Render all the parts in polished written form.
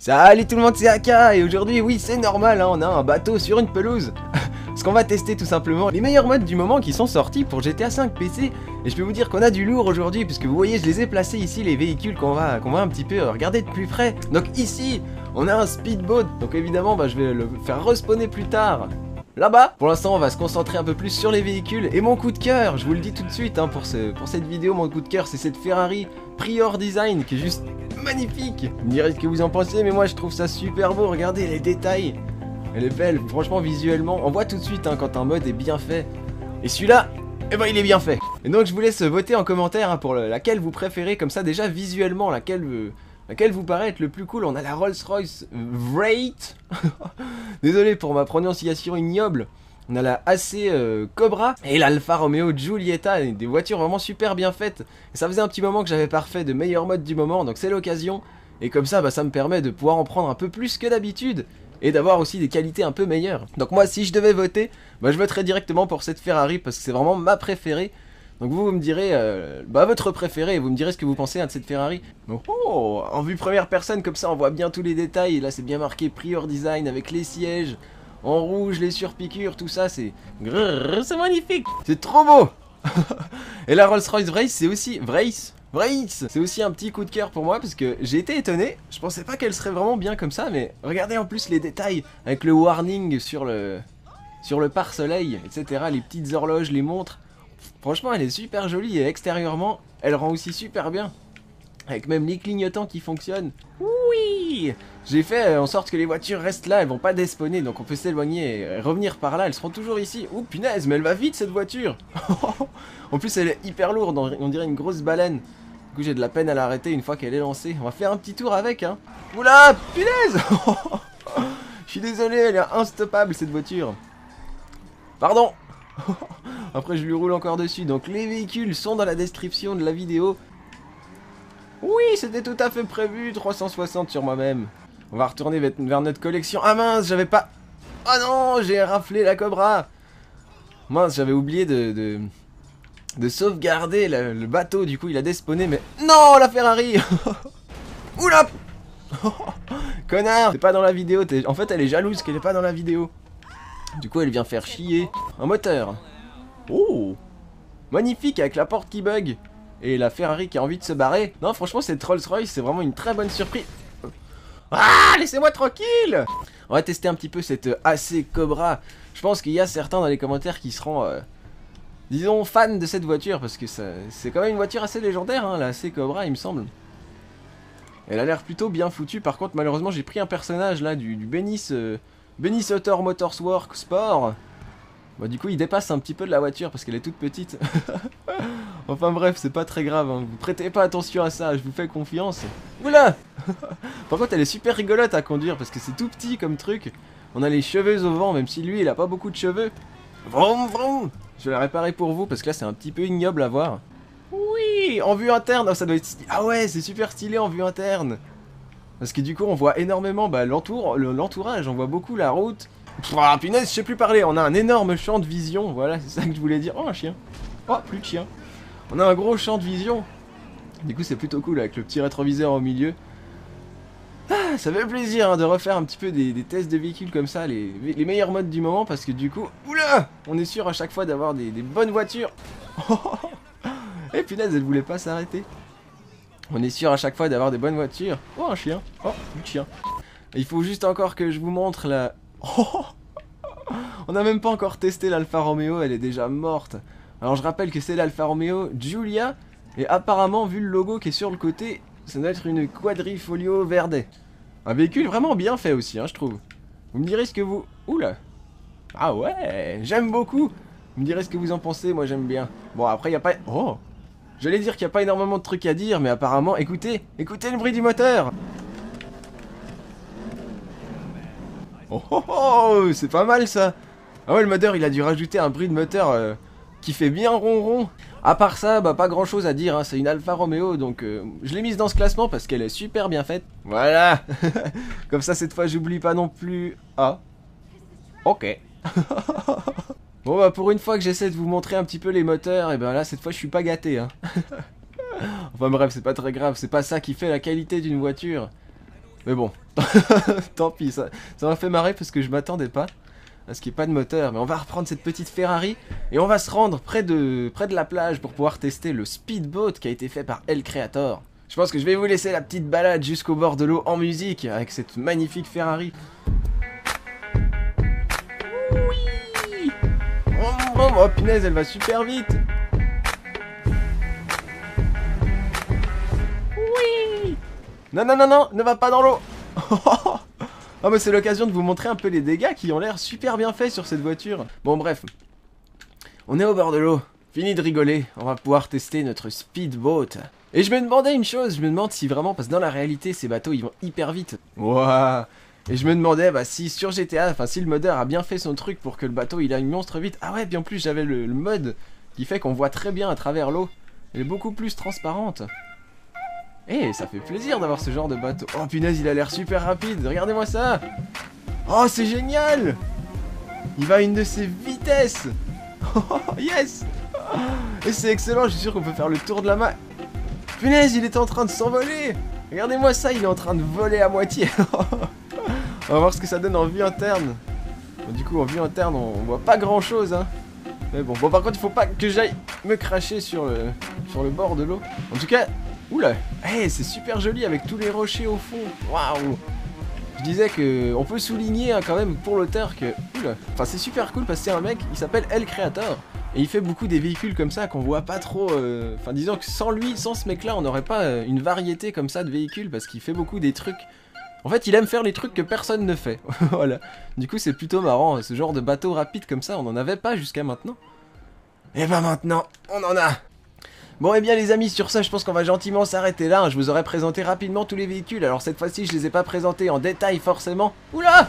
Salut tout le monde, c'est Aka et aujourd'hui, oui, c'est normal, hein, on a un bateau sur une pelouse. Parce qu'on va tester tout simplement les meilleurs modes du moment qui sont sortis pour GTA 5 PC. Et je peux vous dire qu'on a du lourd aujourd'hui, puisque vous voyez, je les ai placés ici, les véhicules qu'on va un petit peu regarder de plus près. Donc ici, on a un speedboat, donc évidemment, je vais le faire respawner plus tard. Là-bas, pour l'instant on va se concentrer un peu plus sur les véhicules. Et mon coup de cœur, je vous le dis tout de suite hein, pour cette vidéo, mon coup de cœur c'est cette Ferrari Prior Design qui est juste magnifique. Vous me direz ce que vous en pensez, mais moi je trouve ça super beau, regardez les détails. Elle est belle, franchement visuellement, on voit tout de suite hein, quand un mode est bien fait. Et celui-là, eh ben il est bien fait. Et donc je vous laisse voter en commentaire hein, pour laquelle vous préférez, comme ça déjà visuellement, laquelle vous paraît être le plus cool. On a la Rolls-Royce Wraith. Désolé pour ma prononciation ignoble. On a la AC Cobra et l'Alfa Romeo Giulietta, des voitures vraiment super bien faites. Et ça faisait un petit moment que j'avais pas refait de meilleurs modes du moment, donc c'est l'occasion. Et comme ça, ça me permet de pouvoir en prendre un peu plus que d'habitude. Et d'avoir aussi des qualités un peu meilleures. Donc moi, si je devais voter, je voterais directement pour cette Ferrari parce que c'est vraiment ma préférée. Donc vous me direz votre préféré et vous me direz ce que vous pensez de cette Ferrari. Donc, oh, en vue première personne comme ça on voit bien tous les détails. Et là c'est bien marqué Prior Design avec les sièges en rouge, les surpiqûres, tout ça c'est magnifique. C'est trop beau. Et la Rolls-Royce Wraith c'est aussi c'est aussi un petit coup de cœur pour moi parce que j'ai été étonné. Je pensais pas qu'elle serait vraiment bien comme ça, mais regardez en plus les détails avec le warning sur le pare-soleil, etc. Les petites horloges, les montres. Franchement elle est super jolie et extérieurement elle rend aussi super bien. Avec même les clignotants qui fonctionnent. Oui. J'ai fait en sorte que les voitures restent là, elles vont pas despawner. Donc on peut s'éloigner et revenir par là, elles seront toujours ici. Oh punaise mais elle va vite cette voiture. En plus elle est hyper lourde, on dirait une grosse baleine. Du coup j'ai de la peine à l'arrêter une fois qu'elle est lancée. On va faire un petit tour avec hein. Oula punaise. Je suis désolé, elle est instoppable cette voiture. Pardon. Après je lui roule encore dessus. Donc les véhicules sont dans la description de la vidéo. Oui c'était tout à fait prévu. 360 sur moi-même. On va retourner vers notre collection. Ah mince j'avais pas... Oh non j'ai raflé la Cobra. Mince j'avais oublié de sauvegarder le bateau. Du coup il a despawné mais... Non la Ferrari. Oula. Connard. C'est pas dans la vidéo. En fait elle est jalouse qu'elle est pas dans la vidéo. Du coup elle vient faire chier. Un moteur. Oh magnifique avec la porte qui bug. Et la Ferrari qui a envie de se barrer. Non franchement cette Rolls-Royce c'est vraiment une très bonne surprise. Ah laissez-moi tranquille. On va tester un petit peu cette AC Cobra. Je pense qu'il y a certains dans les commentaires qui seront disons fans de cette voiture. Parce que c'est quand même une voiture assez légendaire hein, la AC Cobra il me semble. Elle a l'air plutôt bien foutue. Par contre malheureusement j'ai pris un personnage là du Benis Autor Motorworks Sport. Du coup il dépasse un petit peu de la voiture parce qu'elle est toute petite. Enfin bref c'est pas très grave hein. Vous prêtez pas attention à ça, je vous fais confiance. Oula. Par contre elle est super rigolote à conduire parce que c'est tout petit comme truc. On a les cheveux au vent même si lui il a pas beaucoup de cheveux. Vroom vroom. Je vais la réparer pour vous parce que là c'est un petit peu ignoble à voir. Oui en vue interne, oh, ça doit être... Ah ouais c'est super stylé en vue interne. Parce que du coup on voit énormément l'entourage, on voit beaucoup la route. Ah punaise, je sais plus parler, on a un énorme champ de vision, voilà, c'est ça que je voulais dire. Oh un chien. Oh plus de chien. On a un gros champ de vision. Du coup c'est plutôt cool avec le petit rétroviseur au milieu. Ah, ça fait plaisir hein, de refaire un petit peu des tests de véhicules comme ça, les meilleurs modes du moment. Parce que du coup, oula, on est sûr à chaque fois d'avoir des bonnes voitures. Et punaise elle voulait pas s'arrêter. On est sûr à chaque fois d'avoir des bonnes voitures. Oh un chien. Oh plus de chien. Il faut juste encore que je vous montre la... Oh. On n'a même pas encore testé l'Alfa Romeo, elle est déjà morte. Alors je rappelle que c'est l'Alfa Romeo Giulia. Et apparemment vu le logo qui est sur le côté, ça doit être une Quadrifoglio Verde. Un véhicule vraiment bien fait aussi hein, je trouve. Vous me direz ce que vous... Oula. Ah ouais, j'aime beaucoup. Vous me direz ce que vous en pensez, moi j'aime bien. Bon après il n'y a pas... Oh. J'allais dire qu'il n'y a pas énormément de trucs à dire, mais apparemment, écoutez le bruit du moteur. Oh oh oh, c'est pas mal ça. Ah ouais le modeur il a dû rajouter un bruit de moteur qui fait bien ronron. À part ça, pas grand chose à dire, hein. C'est une Alfa Romeo donc je l'ai mise dans ce classement parce qu'elle est super bien faite. Voilà. Comme ça cette fois j'oublie pas non plus. Ah. Ok. Bon pour une fois que j'essaie de vous montrer un petit peu les moteurs, et là cette fois je suis pas gâté hein. Enfin bref c'est pas très grave, c'est pas ça qui fait la qualité d'une voiture. Mais bon, tant pis, ça m'a fait marrer parce que je m'attendais pas à ce qu'il n'y ait pas de moteur. Mais on va reprendre cette petite Ferrari et on va se rendre près de la plage pour pouvoir tester le speedboat qui a été fait par El Creator. Je pense que je vais vous laisser la petite balade jusqu'au bord de l'eau en musique avec cette magnifique Ferrari. Oui. Oh punaise, elle va super vite. Oui. Non, non, non, non, ne va pas dans l'eau. Ah mais c'est l'occasion de vous montrer un peu les dégâts qui ont l'air super bien faits sur cette voiture. Bon bref, on est au bord de l'eau, fini de rigoler, on va pouvoir tester notre speedboat. Et je me demandais une chose, je me demande si vraiment, parce que dans la réalité ces bateaux ils vont hyper vite. Waouh. Et je me demandais bah, si sur GTA, enfin si le modeur a bien fait son truc pour que le bateau il aille monstre vite. Ah ouais, puis en plus j'avais le mode qui fait qu'on voit très bien à travers l'eau. Elle est beaucoup plus transparente. Eh, ça fait plaisir d'avoir ce genre de bateau. Oh punaise, il a l'air super rapide, regardez-moi ça. Oh, c'est génial. Il va à une de ses vitesses. Oh, yes. Et c'est excellent, je suis sûr qu'on peut faire le tour de la mer. Punaise, il est en train de s'envoler. Regardez-moi ça, il est en train de voler à moitié. On va voir ce que ça donne en vue interne. Bon, du coup, en vue interne, on voit pas grand-chose, hein. Mais bon, par contre, il faut pas que j'aille me cracher sur le bord de l'eau. En tout cas... Oula, hey, c'est super joli avec tous les rochers au fond. Waouh. Je disais que on peut souligner hein, quand même pour l'auteur que... Oula. Enfin c'est super cool parce que c'est un mec, il s'appelle El Creator. Et il fait beaucoup des véhicules comme ça qu'on voit pas trop... Enfin disons que sans lui, sans ce mec là, on n'aurait pas une variété comme ça de véhicules parce qu'il fait beaucoup des trucs... En fait il aime faire les trucs que personne ne fait. Voilà. Du coup c'est plutôt marrant, ce genre de bateau rapide comme ça, on n'en avait pas jusqu'à maintenant. Et bah maintenant, on en a. Bon et bien les amis, sur ça je pense qu'on va gentiment s'arrêter là, hein. Je vous aurais présenté rapidement tous les véhicules, alors cette fois-ci je les ai pas présentés en détail forcément. Oula.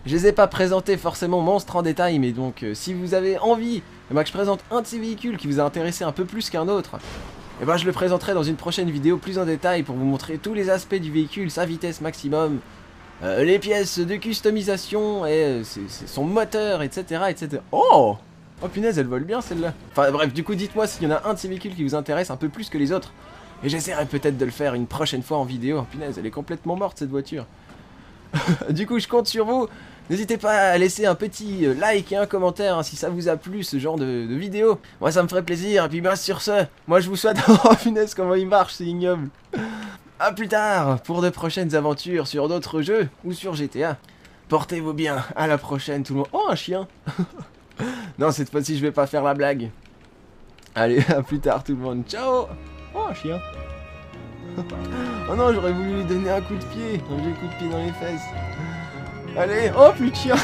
Je les ai pas présentés forcément monstres en détail, mais donc si vous avez envie que je présente un de ces véhicules qui vous a intéressé un peu plus qu'un autre, et ben je le présenterai dans une prochaine vidéo plus en détail pour vous montrer tous les aspects du véhicule, sa vitesse maximum, les pièces de customisation et son moteur, etc. etc. Oh! Oh punaise, elle vole bien celle-là. Enfin bref, du coup dites-moi s'il y en a un de ces véhicules qui vous intéresse un peu plus que les autres. Et j'essaierai peut-être de le faire une prochaine fois en vidéo. Oh punaise, elle est complètement morte cette voiture. Du coup je compte sur vous. N'hésitez pas à laisser un petit like et un commentaire hein, si ça vous a plu ce genre de vidéo. Moi ça me ferait plaisir. Et puis bah sur ce, moi je vous souhaite... Oh punaise, comment il marche, c'est ignoble. A plus tard pour de prochaines aventures sur d'autres jeux ou sur GTA. Portez-vous bien, à la prochaine tout le monde. Oh un chien. Non, cette fois-ci, je vais pas faire la blague. Allez, à plus tard tout le monde. Ciao. Oh, un chien. Oh non, j'aurais voulu lui donner un coup de pied. Donc j'ai un coup de pied dans les fesses. Allez, oh, plus de chien.